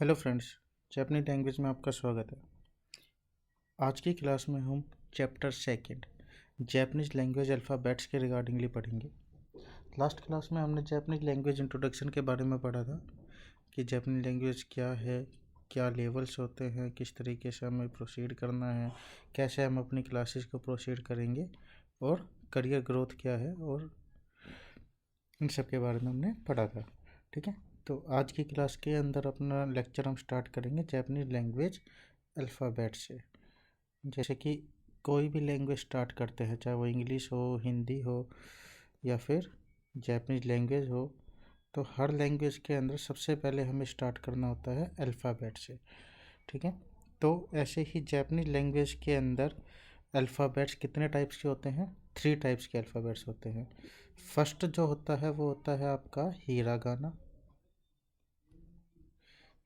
Hello friends, जापानी language में आपका स्वागत है। आज की क्लास में हम chapter second Japanese language alphabets के रिगार्डिंगली पढ़ेंगे। लास्ट क्लास में हमने जापानीज लैंग्वेज इंट्रोडक्शन के बारे में पढ़ा था कि जापानी लैंग्वेज क्या है, क्या लेवल्स होते हैं, किस तरीके से हमें प्रोसीड करना है, कैसे हम अपनी क्लासेस को प्रोसीड करेंगे और करियर ग्रोथ क्या है, और इन सब के बारे में हमने पढ़ा था। ठीक है, तो आज की क्लास के अंदर अपना लेक्चर हम स्टार्ट करेंगे जापानीज लैंग्वेज अल्फ़ाबेट से। जैसे कि कोई भी लैंग्वेज स्टार्ट करते हैं, चाहे वो इंग्लिश हो, हिंदी हो या फिर जापानीज लैंग्वेज हो, तो हर लैंग्वेज के अंदर सबसे पहले हमें स्टार्ट करना होता है अल्फ़ाबेट से। ठीक है, तो ऐसे ही जापानीज लैंग्वेज के अंदर अल्फ़ाबेट्स कितने टाइप्स के होते हैं? 3 टाइप्स के अल्फ़ाबेट्स होते हैं। फर्स्ट जो होता है वो होता है आपका हीरागाना।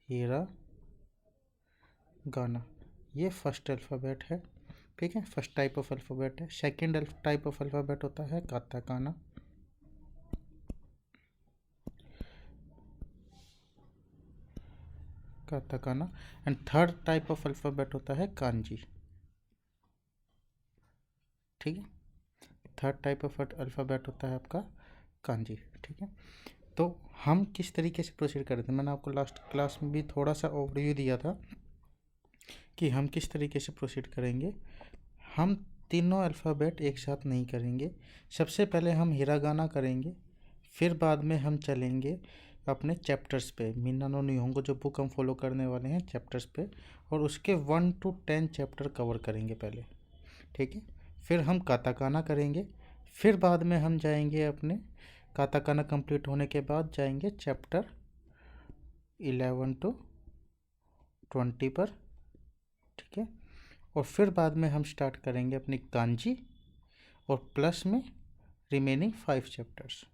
ये फर्स्ट अल्फ़ाबेट है। ठीक है, फर्स्ट टाइप ऑफ अल्फ़ाबेट है। सेकेंड टाइप ऑफ अल्फ़ाबेट होता है katakana. And third type of alphabet होता है कांजी। ठीक है, थर्ड टाइप ऑफ अल्फ़ाबेट होता है आपका कांजी। ठीक है, तो हम किस तरीके से प्रोसीड कर रहे थे, मैंने आपको लास्ट क्लास में भी थोड़ा सा ओवरव्यू दिया था कि हम किस तरीके से प्रोसीड करेंगे। हम तीनों अल्फ़ाबेट एक साथ नहीं करेंगे। सबसे पहले हम हिरागाना करेंगे, फिर बाद में हम चलेंगे अपने चैप्टर्स पे। मीना नो निहोंगो जो बुक हम फॉलो करने वाले हैं चैप्टर्स पे, और उसके 1 to 10 चैप्टर कवर करेंगे पहले। ठीक है, फिर हम काताकाना करेंगे, फिर बाद में हम जाएंगे अपने काताकाना कंप्लीट होने के बाद जाएंगे चैप्टर 11 to 20 पर। ठीक है, और फिर बाद में हम स्टार्ट करेंगे अपनी कांजी और प्लस में रिमेनिंग 5 चैप्टर्स।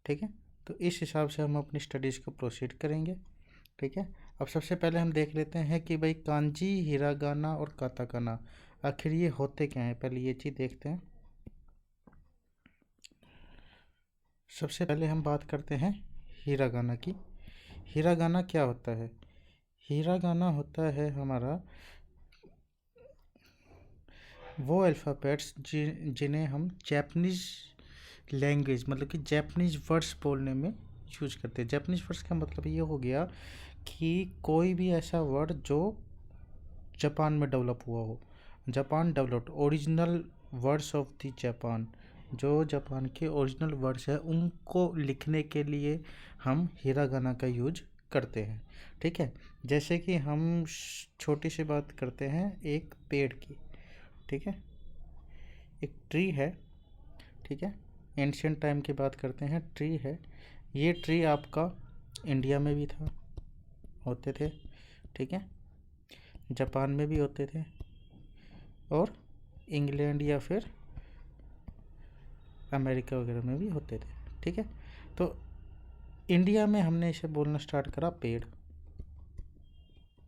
ठीक है, तो इस हिसाब से हम अपनी स्टडीज़ को प्रोसीड करेंगे। ठीक है, अब सबसे पहले हम देख लेते हैं कि भाई कांजी, हिरागाना और काताकाना आखिर ये होते क्या हैं। पहले ये चीज़ देखते हैं। सबसे पहले हम बात करते हैं हिरागाना की। हिरागाना क्या होता है? हिरागाना होता है हमारा वो अल्फ़ाबेट्स जिन्हें हम जैपनीज़ लैंग्वेज मतलब कि जैपनीज़ वर्ड्स बोलने में यूज करते हैं। जैपनीज़ वर्ड्स का मतलब ये हो गया कि कोई भी ऐसा वर्ड जो जापान में डेवलप हुआ हो। Japan developed original words of the Japan, जो जापान के ओरिजिनल वर्ड्स है उनको लिखने के लिए हम हिरागाना का यूज करते हैं। ठीक है, जैसे कि हम छोटी सी बात करते हैं एक पेड़ की। ठीक है, एक ट्री है। ठीक है, एंशियंट टाइम की बात करते हैं, ट्री है। ये ट्री आपका इंडिया में भी था, होते थे। ठीक है, जापान में भी होते थे और इंग्लैंड या फिर अमेरिका वगैरह में भी होते थे। ठीक है, तो इंडिया में हमने इसे बोलना स्टार्ट करा पेड़।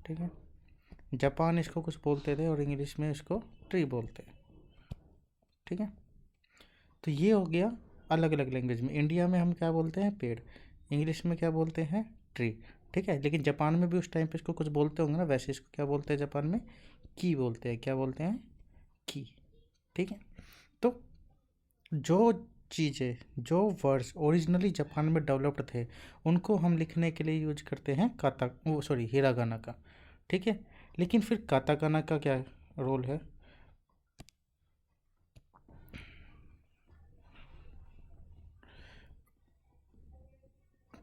ठीक है, जापान इसको कुछ बोलते थे और इंग्लिश में इसको ट्री बोलते हैं। ठीक है, तो ये हो गया अलग अलग लैंग्वेज में। इंडिया में हम क्या बोलते हैं? पेड़। इंग्लिश में क्या बोलते हैं? ट्री। ठीक है, लेकिन जापान में भी उस टाइम पे इसको कुछ बोलते होंगे ना, वैसे इसको क्या बोलते हैं जापान में? की बोलते हैं। क्या बोलते हैं? की। ठीक है, तो जो चीज़ें, जो वर्ड्स ओरिजिनली जापान में डेवलप्ड थे उनको हम लिखने के लिए यूज करते हैं हिरागाना का। ठीक है, लेकिन फिर काताकाना का क्या रोल है?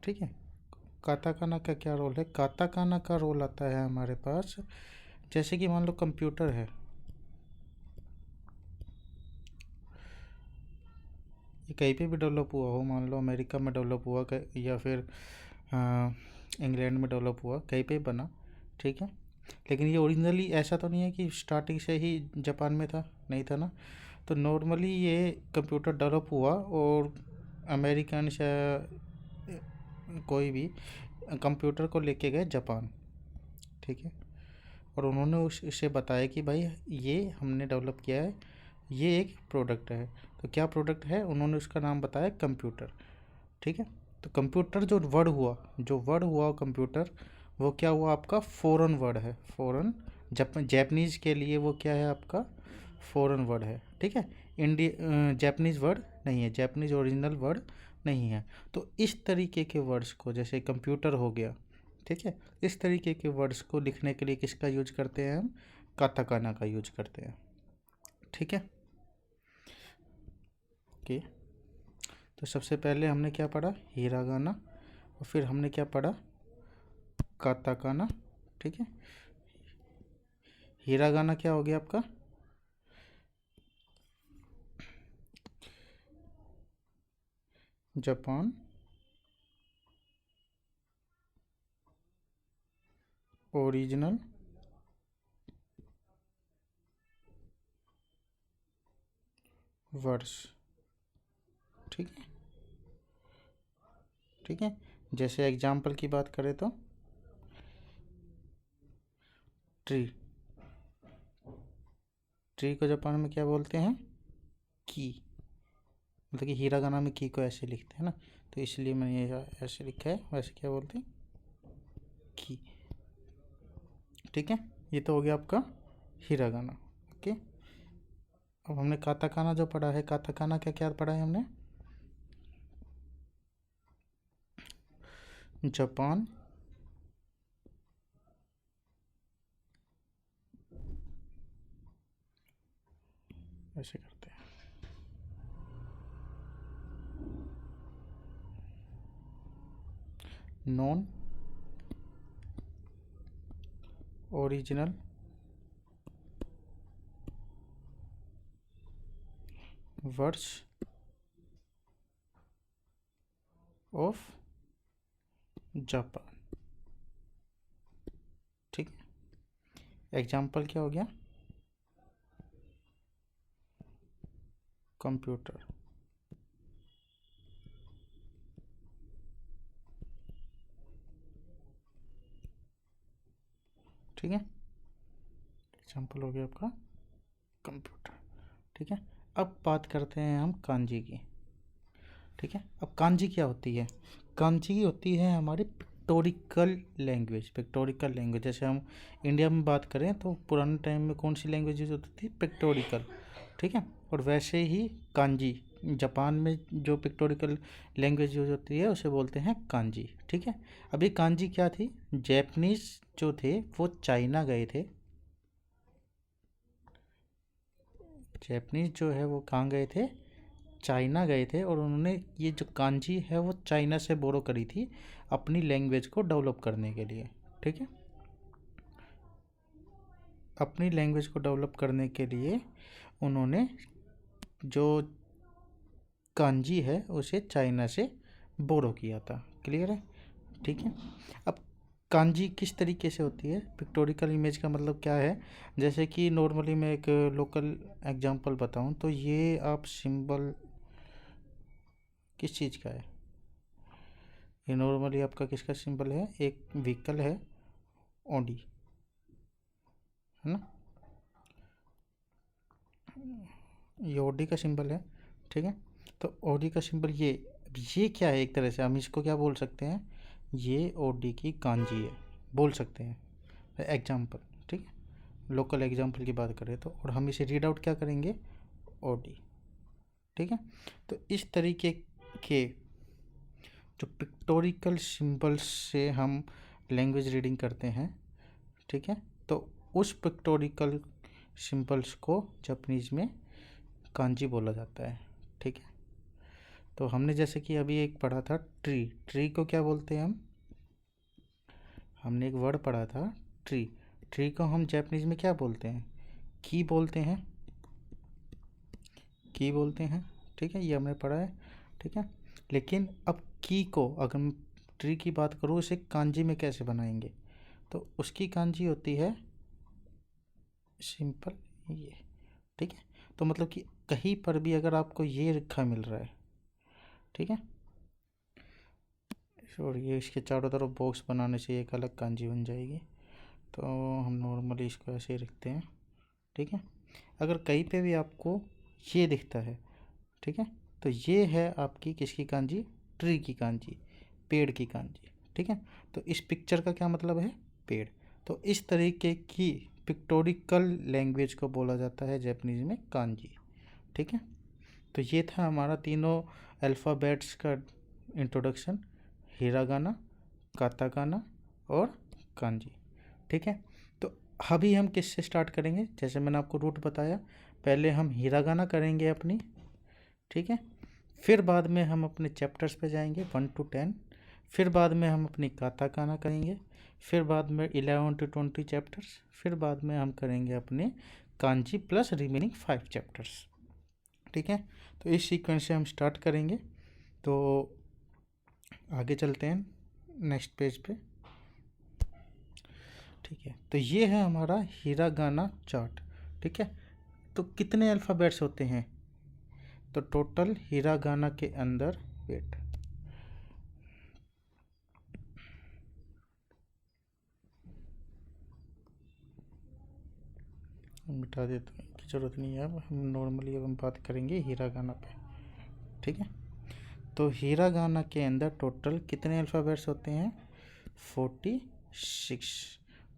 ठीक है, काताकाना का क्या रोल है? काताकाना का रोल आता है हमारे पास, जैसे कि मान लो कंप्यूटर है, ये कहीं पे भी डेवलप हुआ हो, मान लो अमेरिका में डेवलप हुआ या फिर इंग्लैंड में डेवलप हुआ, कहीं पे बना। ठीक है, लेकिन ये ओरिजिनली ऐसा तो नहीं है कि स्टार्टिंग से ही जापान में था, नहीं था ना। तो नॉर्मली ये कंप्यूटर डेवलप हुआ और अमेरिकन या कोई भी कंप्यूटर को लेके गए जापान। ठीक है, और उन्होंने उसे बताया कि भाई ये हमने डेवलप किया है, ये एक प्रोडक्ट है। तो क्या प्रोडक्ट है? उन्होंने उसका नाम बताया कंप्यूटर। ठीक है, तो कंप्यूटर जो वर्ड हुआ कंप्यूटर, वो क्या हुआ आपका फॉरेन वर्ड है, फॉरेन जैपनीज़ के लिए वो क्या है आपका फॉरेन वर्ड है, ठीक है। जैपनीज़ वर्ड नहीं है, जैपनीज़ ओरिजिनल वर्ड नहीं है। तो इस तरीके के वर्ड्स को, जैसे कंप्यूटर हो गया, ठीक है, इस तरीके के वर्ड्स को लिखने के लिए किसका यूज करते हैं हम, काताकाना का यूज करते हैं, ठीक है। ओके, तो सबसे पहले हमने क्या पढ़ा, हिरागाना, और फिर हमने क्या पढ़ा, काताकाना, ठीक है। हिरागाना क्या हो गया आपका, जापान ओरिजिनल वर्ड्स, ठीक है, ठीक है। जैसे एग्जाम्पल की बात करें तो ट्री, ट्री को जापान में क्या बोलते हैं, की, मतलब कि हिरागाना में की को ऐसे लिखते हैं ना, तो इसलिए मैंने ये ऐसे लिखा है, वैसे क्या बोलते हैं, की, ठीक है। ये तो हो गया आपका हिरागाना। ओके, अब हमने काताकाना जो पढ़ा है, काताकाना क्या क्या पढ़ा है हमने, जापान ऐसे करते हैं, non original words of Japan, ठीक है। एग्जाम्पल क्या हो गया, कंप्यूटर, ठीक है, एग्जाम्पल हो गया आपका कंप्यूटर, ठीक है। अब बात करते हैं हम कांजी की, ठीक है। अब कांजी क्या होती है, कांजी होती है हमारी पिक्टोरिकल लैंग्वेज, पिक्टोरिकल लैंग्वेज। जैसे हम इंडिया में बात करें तो पुराने टाइम में कौन सी लैंग्वेज यूज होती थी, पिक्टोरिकल, ठीक है। और वैसे ही कांजी, जापान में जो पिक्टोरिकल लैंग्वेज यूज होती है उसे बोलते हैं कांजी, ठीक है। अभी कांजी क्या थी, जैपनीज जो थे वो चाइना गए थे, जैपनीज जो है वो कहाँ गए थे, चाइना गए थे, और उन्होंने ये जो कांजी है वो चाइना से बोरो करी थी अपनी लैंग्वेज को डेवलप करने के लिए, ठीक है। अपनी लैंग्वेज को डेवलप करने के लिए उन्होंने जो कांजी है उसे चाइना से बोरो किया था, क्लियर है, ठीक है। अब कांजी किस तरीके से होती है, पिक्टोरिकल इमेज का मतलब क्या है, जैसे कि नॉर्मली मैं एक लोकल एग्जांपल बताऊं तो ये आप सिंबल किस चीज़ का है, ये नॉर्मली आपका किसका सिंबल है, एक व्हीकल है ऑडी, है ना, ये ऑडी का सिंबल है, ठीक है। तो ऑडी का सिंबल ये क्या है, एक तरह से हम इसको क्या बोल सकते हैं, ये ऑडी की कांजी है, बोल सकते हैं एग्जाम्पल, ठीक है। लोकल एग्जाम्पल की बात करें तो, और हम इसे रीड आउट क्या करेंगे, ऑडी, ठीक है। तो इस तरीके के जो पिक्टोरिकल सिंबल्स से हम लैंग्वेज रीडिंग करते हैं, ठीक है। तो उस पिक्टोरिकल सिंबल्स को जापानीज में कांजी बोला जाता है, ठीक है। तो हमने जैसे कि अभी एक पढ़ा था ट्री, ट्री को क्या बोलते हैं हम, हमने एक वर्ड पढ़ा था ट्री, ट्री को हम जापानीज में क्या बोलते हैं, की बोलते हैं, की बोलते हैं, ठीक है, ये हमने पढ़ा है, ठीक है। लेकिन अब की को अगर मैं ट्री की बात करूँ उसे कांजी में कैसे बनाएंगे, तो उसकी कांजी होती है सिंपल ये, ठीक है। तो मतलब कि कहीं पर भी अगर आपको ये लिखा मिल रहा है, ठीक है, और ये इसके चारों तरफ बॉक्स बनाने से एक अलग कांजी बन जाएगी, तो हम नॉर्मली इसको ऐसे ही रखते हैं, ठीक है। अगर कहीं पे भी आपको ये दिखता है, ठीक है, तो ये है आपकी किसकी कांजी, ट्री की कांजी, पेड़ की कांजी, ठीक है। तो इस पिक्चर का क्या मतलब है, पेड़। तो इस तरीके की पिक्टोरिकल लैंग्वेज को बोला जाता है जापानीज में कांजी, ठीक है। तो ये था हमारा तीनों अल्फ़ाबेट्स का इंट्रोडक्शन, हिरागाना, काताकाना और कांजी, ठीक है। तो अभी हम किससे स्टार्ट करेंगे, जैसे मैंने आपको रूट बताया, पहले हम हिरागाना करेंगे अपनी, ठीक है। फिर बाद में हम अपने चैप्टर्स पे जाएंगे 1 to 10, फिर बाद में हम अपनी काताकाना करेंगे, फिर बाद में 11 to 20 चैप्टर्स, फिर बाद में हम करेंगे अपने कांजी प्लस रिमेनिंग 5 चैप्टर्स, ठीक है। तो इस सीक्वेंस से हम स्टार्ट करेंगे। तो आगे चलते हैं नेक्स्ट पेज पे, ठीक है। तो ये है हमारा हिरागाना चार्ट, ठीक है। तो कितने अल्फ़ाबेट्स होते हैं, तो टोटल हिरागाना के अंदर, वेट, मिटा देता हूँ, की ज़रूरत नहीं है, अब हम नॉर्मली अब हम बात करेंगे हिरागाना पे, ठीक है। तो हिरागाना के अंदर टोटल कितने अल्फ़ाबेट्स होते हैं, 46,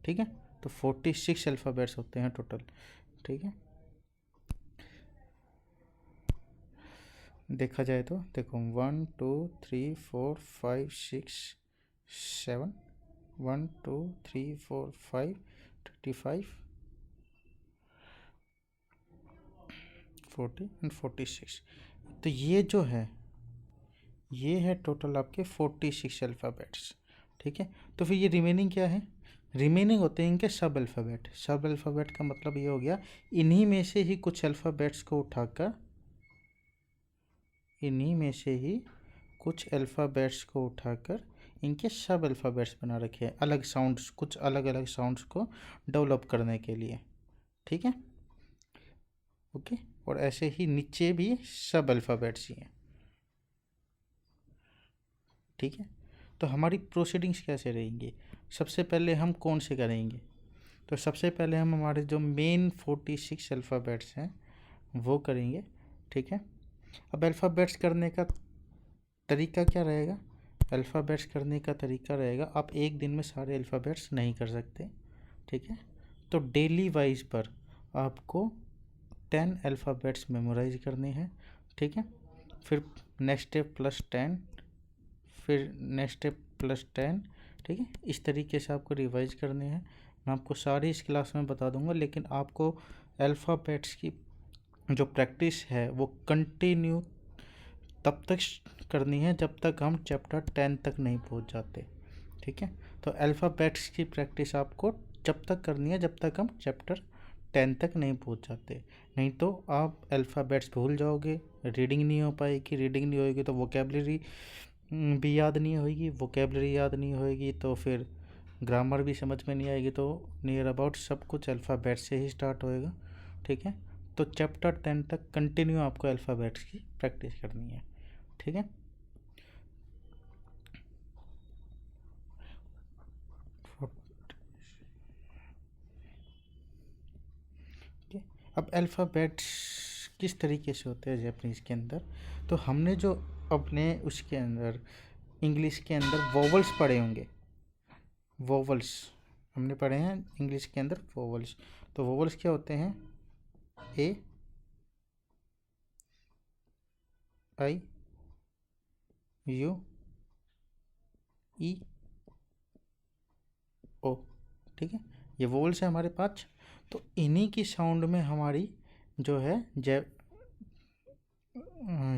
ठीक है। तो 46 अल्फ़ाबेट्स होते हैं टोटल, ठीक है। देखा जाए तो देखो 1 2 3 4 5 6 7, 1 2 3 4 5 25 40 एंड 46। तो ये जो है, ये है टोटल आपके 46 अल्फ़ाबेट्स, ठीक है। तो फिर ये रिमेनिंग क्या है, रिमेनिंग होते हैं इनके सब अल्फ़ाबेट। सब अल्फ़ाबेट का मतलब ये हो गया, इन्हीं में से ही कुछ अल्फ़ाबेट्स को उठाकर, इन्हीं में से ही कुछ अल्फ़ाबेट्स को उठाकर इनके सब अल्फ़ाबेट्स बना रखे हैं, अलग साउंड्स, कुछ अलग अलग साउंड्स को डेवलप करने के लिए, ठीक है, ओके। और ऐसे ही नीचे भी सब अल्फ़ाबेट्स ही हैं, ठीक है। तो हमारी प्रोसीडिंग्स कैसे रहेंगी, सबसे पहले हम कौन से करेंगे, तो सबसे पहले हम हमारे जो मेन 46 अल्फ़ाबेट्स हैं वो करेंगे, ठीक है। अब अल्फ़ाबेट्स करने का तरीका क्या रहेगा, अल्फ़ाबेट्स करने का तरीका रहेगा, आप एक दिन में सारे अल्फ़ाबेट्स नहीं कर सकते, ठीक है। तो डेली वाइज पर आपको 10 अल्फ़ाबेट्स मेमोराइज करने हैं, ठीक है। फिर नेक्स्ट स्टेप +10, फिर नेक्स्ट स्टेप +10, ठीक है। इस तरीके से आपको रिवाइज करने हैं। मैं आपको सारी इस क्लास में बता दूंगा, लेकिन आपको अल्फ़ाबेट्स की जो प्रैक्टिस है वो कंटिन्यू तब तक करनी है जब तक हम चैप्टर 10 तक नहीं पहुंच जाते, ठीक है। तो अल्फ़ाबेट्स की प्रैक्टिस आपको जब तक करनी है जब तक हम चैप्टर 10 तक नहीं पहुंच जाते, नहीं तो आप अल्फ़ाबेट्स भूल जाओगे, रीडिंग नहीं हो पाएगी, रीडिंग नहीं होएगी तो वोकेबलरी भी याद नहीं होएगी, वोकेबलरी याद नहीं होएगी तो फिर ग्रामर भी समझ में नहीं आएगी। तो नियर अबाउट सब कुछ अल्फ़ाबेट से ही स्टार्ट होएगा, ठीक है। तो चैप्टर 10 तक कंटिन्यू आपको अल्फ़ाबेट्स की प्रैक्टिस करनी है, ठीक है। अब अल्फ़ाबेट्स किस तरीके से होते हैं जापानीज़ के अंदर, तो हमने जो अपने उसके अंदर इंग्लिश के अंदर वोवल्स पढ़े होंगे, वोवल्स हमने पढ़े हैं इंग्लिश के अंदर वोवल्स। तो वोवल्स क्या होते हैं, ए, आई, यू, ई, ओ, ठीक है। ये वोवल्स है हमारे पास। तो इन्हीं की साउंड में हमारी जो है जय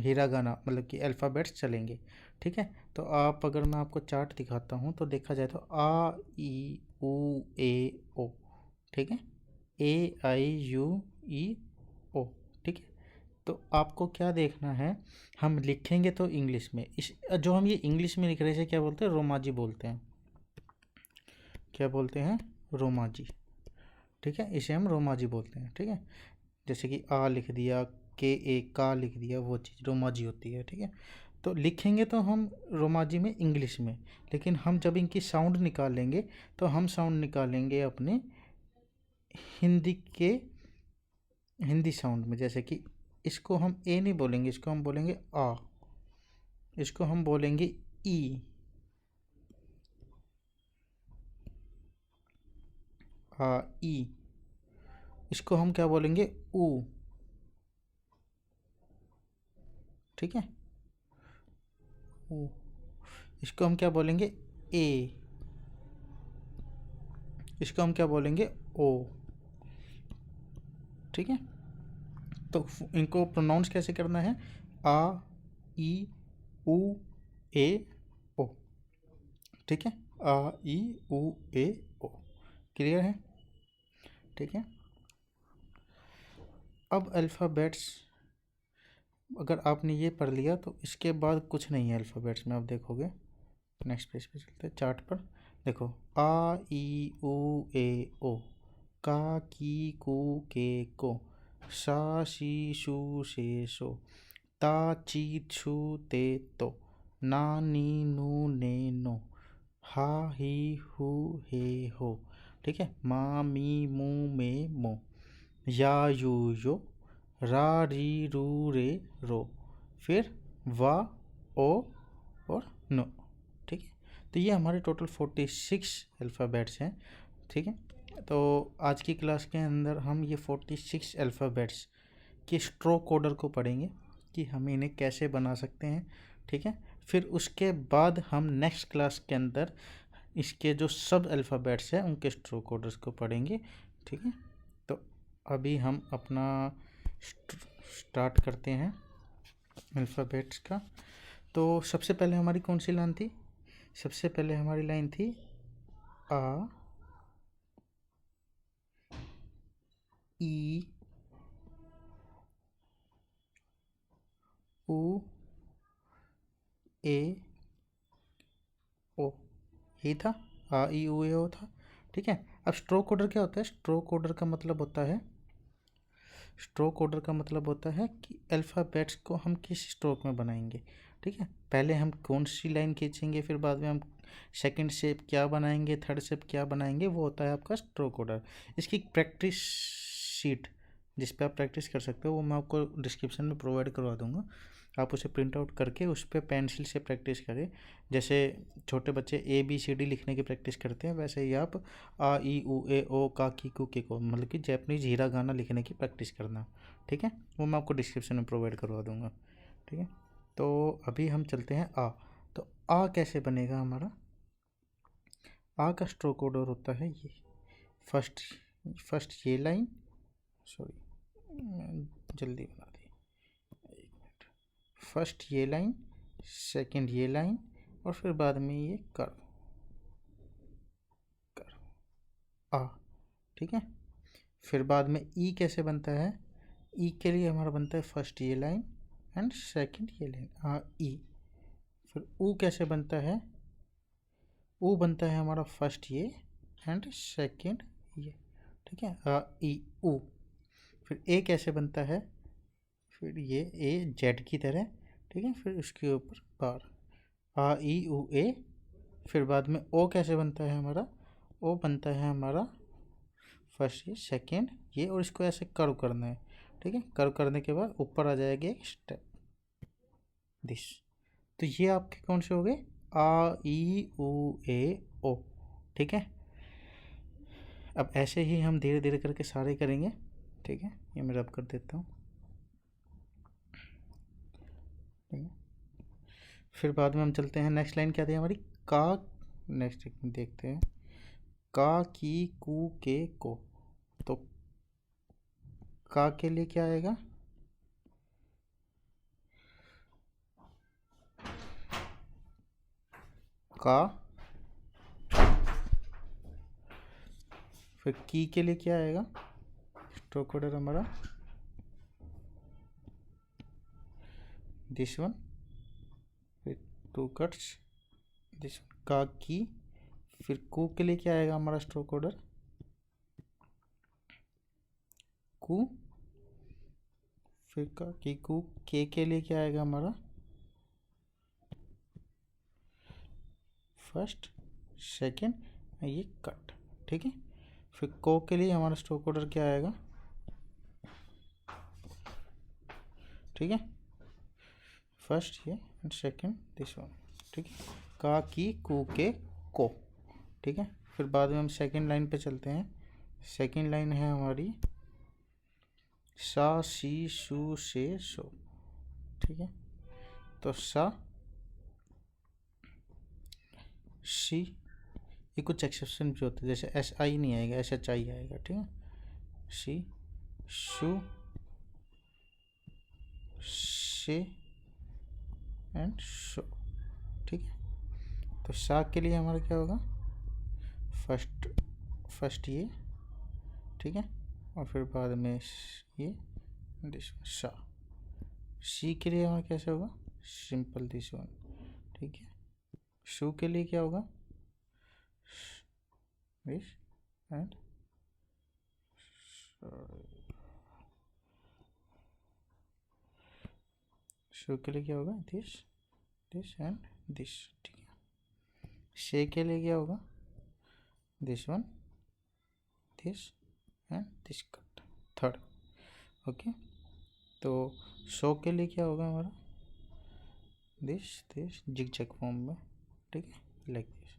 हिरागाना मतलब कि अल्फ़ाबेट्स चलेंगे, ठीक है। तो आप अगर मैं आपको चार्ट दिखाता हूँ तो देखा जाए तो आ, ई, ऊ, ए, ओ, ठीक है, ए, आई, यू, ई, ओ, ठीक है। तो आपको क्या देखना है, हम लिखेंगे तो इंग्लिश में, इस जो हम ये इंग्लिश में लिख रहे हैं क्या बोलते हैं, रोमाजी बोलते हैं, क्या बोलते हैं, रोमाजी, ठीक है। इसे हम रोमाजी बोलते हैं, ठीक है। जैसे कि आ लिख दिया, के ए का लिख दिया, वो चीज़ रोमाजी होती है, ठीक है। तो लिखेंगे तो हम रोमाजी में इंग्लिश में, लेकिन हम जब इनकी साउंड निकालेंगे तो हम साउंड निकालेंगे अपने हिंदी के, हिंदी साउंड में। जैसे कि इसको हम ए नहीं बोलेंगे, इसको हम बोलेंगे आ, इसको हम बोलेंगे ई, ई, इसको हम क्या बोलेंगे, ऊ, ठीक है, ऊ। इसको हम क्या बोलेंगे, ए, इसको हम क्या बोलेंगे, ओ, ठीक है। तो इनको प्रोनाउंस कैसे करना है, आ, ई, ऊ, ए, ओ, ठीक है, आ, ई, ऊ, ए, ओ, क्लियर है, ठीक है। अब अल्फ़ाबेट्स, अगर आपने ये पढ़ लिया तो इसके बाद कुछ नहीं है अल्फ़ाबेट्स में, आप देखोगे। नेक्स्ट पेज पे चलते हैं, चार्ट पर देखो, आ, ई, ऊ, ए, ओ, का, की, कू, के, को, सा, शी, शू, शे, शो, ता, ची, छू, ते, तो, ना, नी, नू, ने, नो, हा, ही, हू, हे, हो, ठीक है, मा, मी, मू, मे, मो, या, यू, यो, रा, री, रू, रे, रो, फिर वा, ओ और नो, ठीक है। तो ये हमारे टोटल 46 अल्फ़ाबेट्स हैं, ठीक है। तो आज की क्लास के अंदर हम ये 46 अल्फ़ाबेट्स के स्ट्रोक कोडर को पढ़ेंगे कि हम इन्हें कैसे बना सकते हैं, ठीक है। फिर उसके बाद हम नेक्स्ट क्लास के अंदर इसके जो सब अल्फ़ाबेट्स हैं उनके स्ट्रोक कोडर्स को पढ़ेंगे, ठीक है। तो अभी हम अपना स्टार्ट करते हैं अल्फ़ाबेट्स का। तो सबसे पहले हमारी कौन सी लाइन थी, सबसे पहले हमारी लाइन थी आ, ई, ऊ, ए, ओ, यही था, आ, ई, ऊ, ए, ओ था, ठीक है। अब स्ट्रोक कोडर क्या होता है, स्ट्रोक कोडर का मतलब होता है, स्ट्रोक कोडर का मतलब होता है कि अल्फ़ाबेट्स को हम किस स्ट्रोक में बनाएंगे, ठीक है। पहले हम कौन सी लाइन खींचेंगे, फिर बाद में हम सेकंड शेप क्या बनाएंगे, थर्ड शेप क्या बनाएंगे, वो होता है आपका स्ट्रोक कोडर। इसकी प्रैक्टिस शीट जिस पे आप प्रैक्टिस कर सकते हो वो मैं आपको डिस्क्रिप्शन में प्रोवाइड करवा दूंगा, आप उसे प्रिंट आउट करके उस पर पेंसिल से प्रैक्टिस करें। जैसे छोटे बच्चे ABCD लिखने की प्रैक्टिस करते हैं, वैसे ही आप आ, ई, ऊ, ए, ओ, का, की, कू, के, को, मतलब कि जैपनीज हीरा गाना लिखने की प्रैक्टिस करना, ठीक है। वो मैं आपको डिस्क्रिप्शन में प्रोवाइड करवा दूंगा, ठीक है। तो अभी हम चलते हैं आ। तो आ कैसे बनेगा हमारा, आ का स्ट्रोक कोडर होता है ये, फर्स्ट ये लाइन, सॉरी जल्दी बना दी, एक मिनट, फर्स्ट ये लाइन, सेकंड ये लाइन, और फिर बाद में ये कर्व आ, ठीक है। फिर बाद में ई कैसे बनता है, ई के लिए हमारा बनता है फर्स्ट ये लाइन एंड सेकंड ये लाइन, आ, ई। फिर ऊ कैसे बनता है, ऊ बनता है हमारा फर्स्ट ये एंड सेकंड ये, ठीक है, आ, ई, ऊ। फिर ए कैसे बनता है, फिर ये ए जेड की तरह, ठीक है, फिर उसके ऊपर बार, आ, ई, ऊ, ए। फिर बाद में ओ कैसे बनता है हमारा, ओ बनता है हमारा फर्स्ट ये सेकंड ये, और इसको ऐसे कर्व करना है, ठीक है। कर्व करने के बाद ऊपर आ जाएगा एक स्टेप, दिस। तो ये आपके कौन से हो गए, आ, ई, ऊ, ए, ओ, ठीक है। अब ऐसे ही हम धीरे धीरे करके सारे करेंगे, ठीक है। ये मैं रब कर देता हूँ, ठीक है। फिर बाद में हम चलते हैं, नेक्स्ट लाइन क्या थी हमारी, का, नेक्स्ट देखते हैं, का, की, कू, के, को। तो का के लिए क्या आएगा, का। फिर की के लिए क्या आएगा, स्ट्रोक कोडर हमारा दिस वन, फिर टू कट्स दिस वन, का, की। फिर कू के लिए क्या आएगा हमारा स्ट्रोक कोडर, कू। फिर का, की, कू, के लिए क्या आएगा हमारा फर्स्ट सेकंड, ये कट, ठीक है। फिर को के लिए हमारा स्ट्रोक कोडर क्या आएगा, ठीक है, फर्स्ट ये एंड सेकंड दिस वन, ठीक है, का, की, कू, के, को, ठीक है। फिर बाद में हम सेकंड लाइन पे चलते हैं, सेकंड लाइन है हमारी सा सी शू से सो, ठीक है। तो सा सी, ये कुछ एक्सेप्शन भी होते हैं, जैसे एस आई नहीं आएगा, एस एच आई आएगा, ठीक है। सी शू से एंड शो, ठीक है। तो सा के लिए हमारा क्या होगा, फर्स्ट ये, ठीक है, और फिर बाद में ये दिस सा। सी के लिए हमारा कैसे होगा, सिंपल दिस वन, ठीक है। शू के लिए क्या होगा, दिस एंड शू के लिए क्या होगा, दिस एंड दिस, ठीक है। शे के लिए क्या होगा, this one, this and this cut, third, okay. तो शो के लिए क्या होगा हमारा, दिस जिगजैग फॉर्म में, ठीक है, लाइक दिस,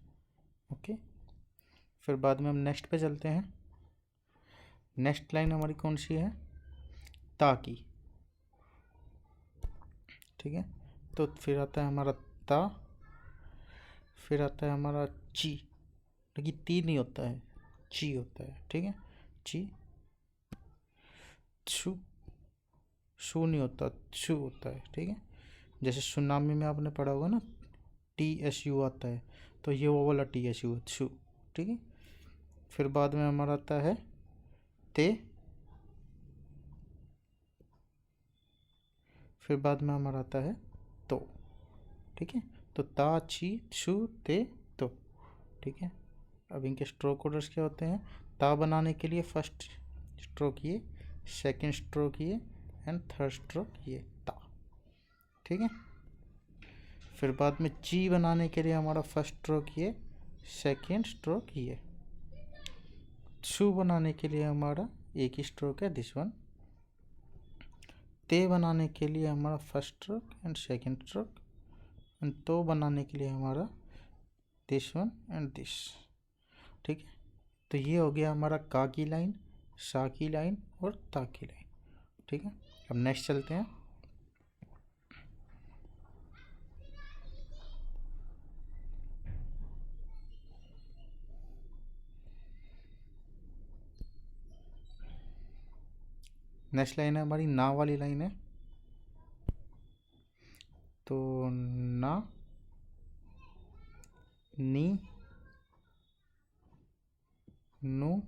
ओके। फिर बाद में हम नेक्स्ट पे चलते हैं। नेक्स्ट लाइन हमारी कौन सी है, ता की, ठीक है। तो फिर आता है हमारा ता, फिर आता है हमारा ची, लेकिन ती नहीं होता है, ची होता है, ठीक है। ची, छू, शू नहीं होता, छू होता है, ठीक है। जैसे सुनामी में आपने पढ़ा होगा ना, TSU आता है, तो ये वो वाला TSU है, छू, ठीक है। फिर बाद में हमारा आता है ते, फिर बाद में हमारा आता है तो, ठीक है। तो ता छी छू ते तो, ठीक है। अब इनके स्ट्रोक ऑर्डर्स क्या होते हैं, ता बनाने के लिए फर्स्ट स्ट्रोक ये, सेकंड स्ट्रोक ये एंड थर्ड स्ट्रोक ये, ता, ठीक है। फिर बाद में ची बनाने के लिए हमारा फर्स्ट स्ट्रोक ये, सेकंड स्ट्रोक ये। छू बनाने के लिए हमारा एक ही स्ट्रोक है, दिस वन। ते बनाने के लिए हमारा first stroke and second stroke, and तो बनाने के लिए हमारा दिस वन एंड दिस, ठीक है। तो ये हो गया हमारा का की लाइन, सा की लाइन और ता की लाइन, ठीक है। अब नेक्स्ट चलते हैं। नेक्स्ट लाइन है हमारी ना वाली लाइन है। तो ना, नी, नु,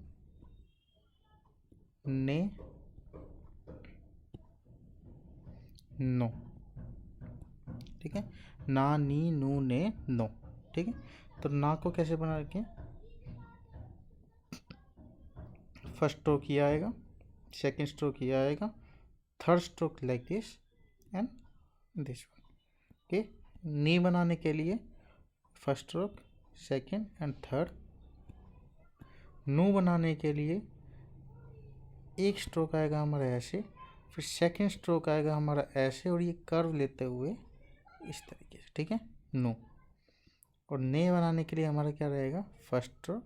ने, नो, ठीक है। ना, नी, नू, ने, नो, ठीक है। तो ना को कैसे बना रखें, फर्स्ट स्ट्रोक ये आएगा, सेकंड स्ट्रोक ये आएगा, third stroke like this and this one, okay. नी बनाने के लिए first stroke, second and third. नू बनाने के लिए एक स्ट्रोक आएगा हमारा ऐसे, फिर सेकंड स्ट्रोक आएगा हमारा ऐसे, और ये कर्व लेते हुए इस तरीके से, ठीक है, नो। और ने बनाने के लिए हमारा क्या रहेगा, first stroke,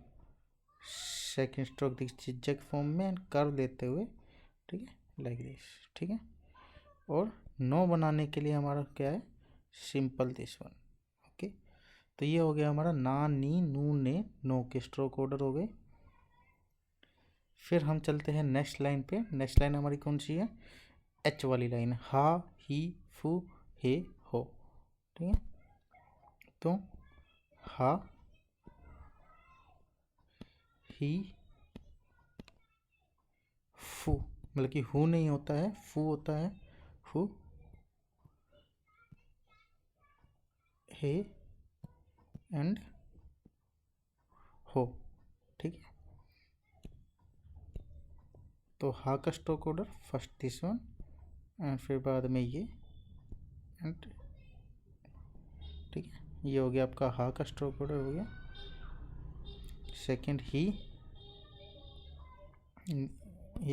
second stroke zigzag form में एंड कर्व लेते हुए, ठीक है, लाइक दिस, ठीक है। और नो बनाने के लिए हमारा क्या है, सिंपल दिस वन, ओके। तो ये हो गया हमारा ना, नी, नू, ने, नो के स्ट्रोक ऑर्डर हो गए। फिर हम चलते हैं नेक्स्ट लाइन पे। नेक्स्ट लाइन हमारी कौन सी है, एच वाली लाइन, हा, ही, फू, हे, हो, ठीक है। तो हा, ही, फू, मतलब कि हु नहीं होता है, फू होता है, फू, हे एंड हो, ठीक है। तो हा का stroke order first this one and फिर बाद में ये एंड, ठीक है। ये हो गया आपका हा का स्ट्रोक ऑर्डर हो गया। सेकंड ही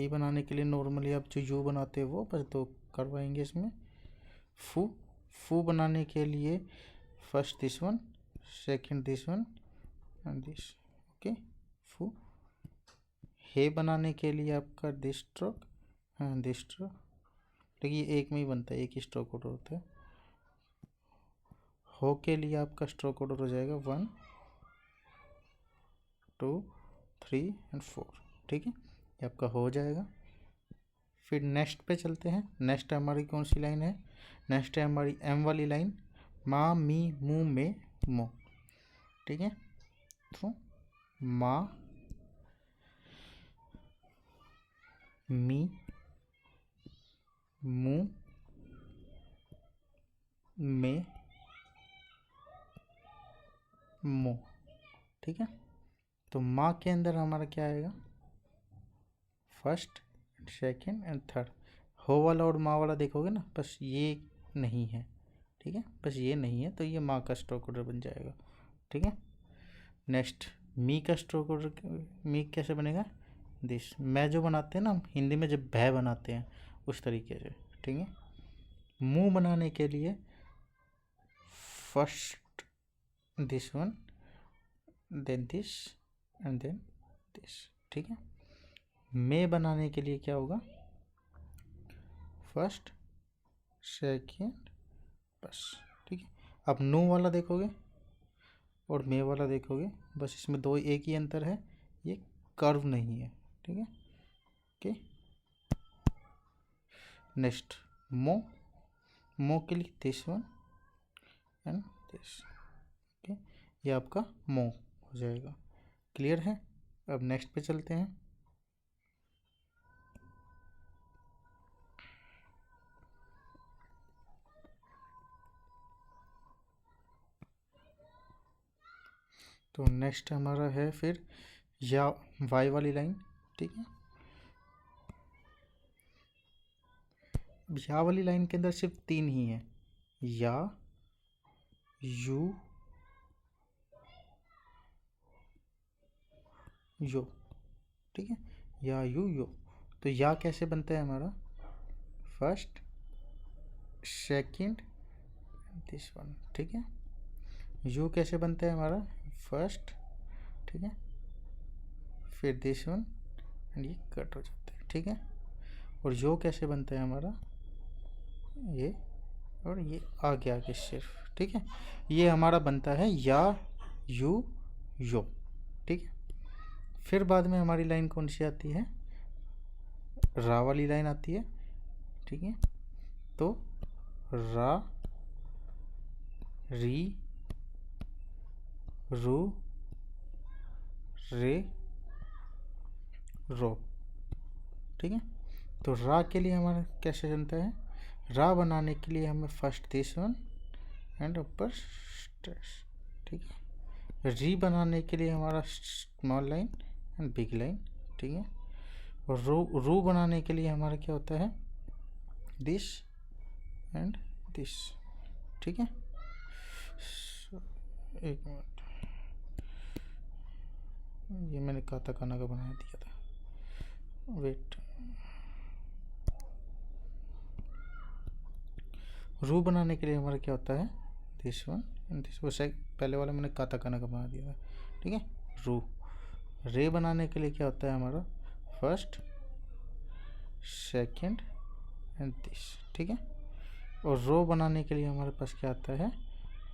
बनाने के लिए नॉर्मली आप जो यू बनाते हो वो बस दो करवाएंगे इसमें। फू, फू बनाने के लिए first this one, second this one and this, okay. फू, हे बनाने के लिए आपका दिस स्ट्रोक, हाँ दिस स्ट्रोक, देखिए एक में ही बनता है, एक ही स्ट्रोक ऑर्डर होता है। हो के लिए आपका स्ट्रोक ऑर्डर हो जाएगा 1 2 3 एंड 4, ठीक है, ये आपका हो जाएगा। फिर नेक्स्ट पे चलते हैं। नेक्स्ट हमारी कौन सी लाइन है? नेक्स्ट है हमारी एम वाली लाइन, माँ मी मुँह में मो, ठीक है। तो माँ मी मुँह में मो, ठीक है। तो माँ के अंदर हमारा क्या आएगा? First, second and third. हो वाला और माँ वाला देखोगे ना, बस ये नहीं है, ठीक है, बस ये नहीं है, तो ये माँ का स्ट्रोक ऑर्डर बन जाएगा, ठीक है। नेक्स्ट मी का स्ट्रोक ऑर्डर, मी कैसे बनेगा? दिस, मैं जो बनाते हैं ना हिंदी में जब भय बनाते हैं उस तरीके से, ठीक है। मुंह बनाने के लिए first this one, then this and then this, ठीक है। मैं बनाने के लिए क्या होगा? फर्स्ट सेकेंड, बस, ठीक है। अब नो वाला देखोगे और मे वाला देखोगे, बस इसमें दो एक ही अंतर है, ये कर्व नहीं है, ठीक है। ओके, नेक्स्ट मो, मो के लिए this one and this, okay, ये आपका मो हो जाएगा। क्लियर है? अब नेक्स्ट पे चलते हैं। तो नेक्स्ट हमारा है फिर या वाई वाली लाइन, ठीक है। या वाली लाइन के अंदर सिर्फ 3 ही है, या, यू, यो, ठीक है, या यू यो। तो या कैसे बनता है हमारा? फर्स्ट सेकंड दिस वन, ठीक है। यू कैसे बनता है हमारा? फर्स्ट, ठीक है, फिर दिस वन एंड ये कट हो जाता है, ठीक है। और यो कैसे बनता है हमारा? ये और ये आगे आगे सिर्फ, ठीक है। ये हमारा बनता है या यू यो, ठीक है। फिर बाद में हमारी लाइन कौन सी आती है? रा वाली लाइन आती है, ठीक है। तो रा, री, रू, रे, रो, ठीक है। तो रा के लिए हमारा कैसे बनता है? रा बनाने के लिए हमें फर्स्ट दिस वन एंड ऊपर स्ट्रेस, ठीक है। री बनाने के लिए हमारा small line and big line, ठीक है। और रू बनाने के लिए हमारा क्या होता है? दिस एंड दिस, ठीक है। एक मिनट, ये मैंने काना का बना दिया था, वेट। रू बनाने के लिए हमारा क्या होता है? दिस वन एंड दिस, वो पहले वाला मैंने काना का बना दिया था, ठीक है। रू। रे बनाने के लिए क्या होता है हमारा? फर्स्ट सेकंड एंड दिस, ठीक है। और रो बनाने के लिए हमारे पास क्या आता है?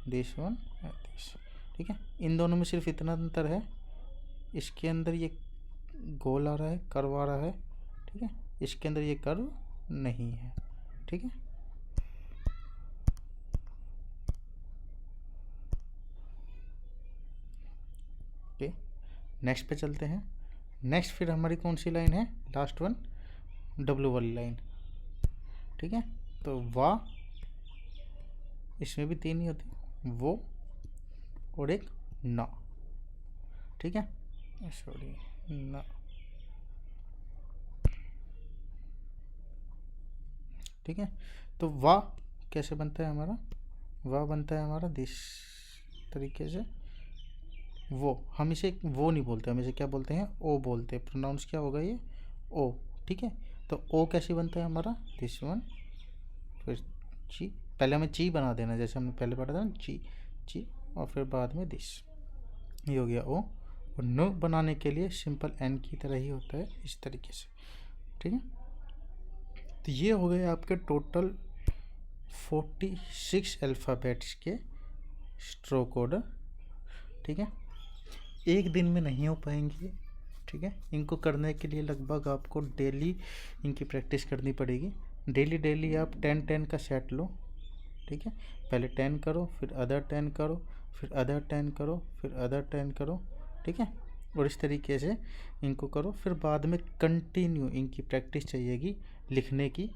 दिस वन एंड दिस, ठीक है। इन दोनों में सिर्फ इतना अंतर है, इसके अंदर ये गोल आ रहा है, कर्व आ रहा है, ठीक है, इसके अंदर ये कर्व नहीं है, ठीक है। ओके, नेक्स्ट पे चलते हैं। नेक्स्ट फिर हमारी कौन सी लाइन है? लास्ट वन, डब्लू वाली लाइन, ठीक है। तो वाह, इसमें भी 3 ही होते, वो और एक ना, ठीक है, सॉरी ना, ठीक है। तो वाह कैसे बनता है हमारा? वाह बनता है हमारा दिस तरीके से। वो, हम इसे वो नहीं बोलते, हम इसे क्या बोलते हैं? ओ बोलते हैं। प्रोनाउंस क्या होगा ये? ओ, ठीक है। तो ओ कैसे बनता है हमारा? दिस वन, फिर ची, पहले हमें ची बना देना, जैसे हमने पहले पढ़ा था ना, ची ची, और फिर बाद में दिस, ये हो गया ओ। और नो बनाने के लिए सिंपल एन की तरह ही होता है, इस तरीके से। ठीक है, तो ये हो गए आपके टोटल 46 अल्फ़ाबेट्स के स्ट्रोक ऑर्डर। ठीक है, एक दिन में नहीं हो पाएंगे। ठीक है, इनको करने के लिए लगभग आपको डेली इनकी प्रैक्टिस करनी पड़ेगी। डेली आप 10 का सेट लो। ठीक है, पहले 10 करो, फिर अदर 10 करो, फिर अदर 10 करो, फिर अदर 10 करो। ठीक है, और इस तरीके से इनको करो। फिर बाद में कंटिन्यू इनकी प्रैक्टिस चाहिएगी लिखने की,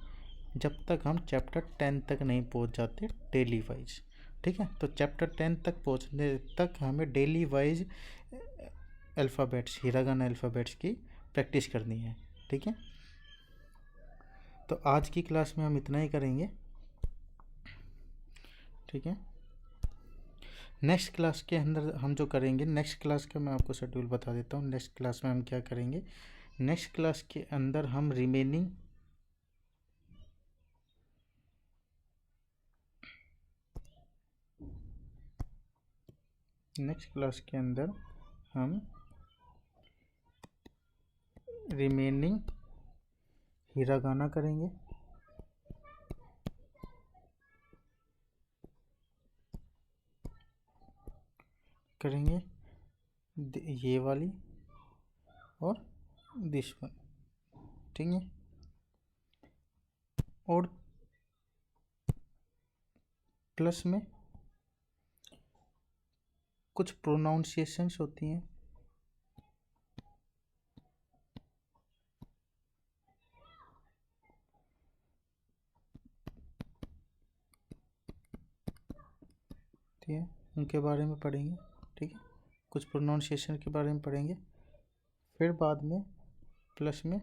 जब तक हम चैप्टर 10 तक नहीं पहुंच जाते डेली वाइज। ठीक है, तो चैप्टर 10 तक पहुंचने तक हमें daily wise alphabets, hiragana alphabets की प्रैक्टिस करनी है। ठीक है, तो आज की क्लास में हम इतना ही करेंगे। ठीक है, नेक्स्ट क्लास के अंदर हम जो करेंगे, नेक्स्ट क्लास का मैं आपको शेड्यूल बता देता हूँ। नेक्स्ट क्लास में हम क्या करेंगे, नेक्स्ट क्लास के अंदर हम रिमेनिंग हिरागाना करेंगे। ये वाली और दिस वन। ठीक है, और प्लस में कुछ प्रोनाउंसिएशंस होती हैं। ठीक है, उनके बारे में पढ़ेंगे। ठीक है, कुछ प्रोनाउंसिएशन के बारे में पढ़ेंगे। फिर बाद में प्लस में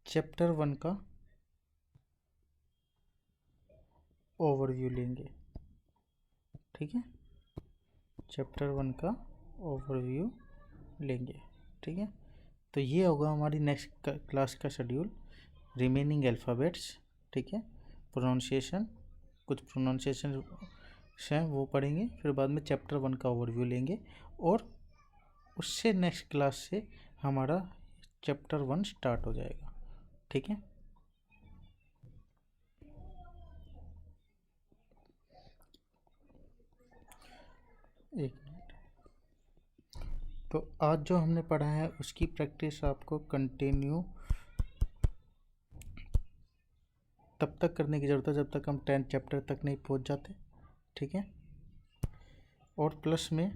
चैप्टर 1 का ओवरव्यू लेंगे। ठीक है, चैप्टर 1 का ओवरव्यू लेंगे। ठीक है, तो ये होगा हमारी नेक्स्ट क्लास का शेड्यूल। रिमेनिंग अल्फ़ाबेट्स, ठीक है, प्रोनाउंसिएशन, कुछ प्रोनाउंसिएशन हैं वो पढ़ेंगे। फिर बाद में चैप्टर 1 का ओवरव्यू लेंगे, और उससे नेक्स्ट क्लास से हमारा चैप्टर 1 स्टार्ट हो जाएगा। ठीक है, एक मिनट। तो आज जो हमने पढ़ा है उसकी प्रैक्टिस आपको कंटिन्यू तब तक करने की ज़रूरत है जब तक हम 10 चैप्टर तक नहीं पहुंच जाते। ठीक है, और प्लस में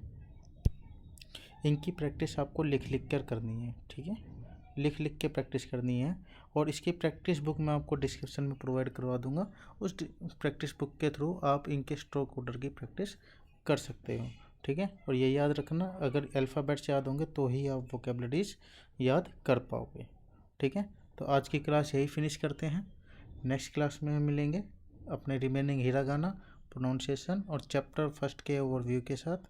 इनकी प्रैक्टिस आपको लिख कर करनी है। ठीक है, लिख के प्रैक्टिस करनी है, और इसकी प्रैक्टिस बुक मैं आपको डिस्क्रिप्शन में प्रोवाइड करवा दूंगा। उस प्रैक्टिस बुक के थ्रू आप इनके स्ट्रोक ऑर्डर की प्रैक्टिस कर सकते हो। ठीक है, और ये याद रखना, अगर अल्फ़ाबेट्स याद होंगे तो ही आप वोकेबलरीज याद कर पाओगे। ठीक है, तो आज की क्लास यही फिनिश करते हैं। नेक्स्ट क्लास में हम मिलेंगे अपने रिमेनिंग हिरागाना, प्रोनाउंसिएशन और चैप्टर 1 के ओवरव्यू के साथ।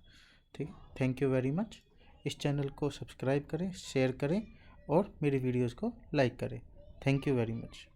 ठीक, थैंक यू वेरी मच। इस चैनल को सब्सक्राइब करें, शेयर करें और मेरी वीडियोज़ को लाइक करें। Thank you very much.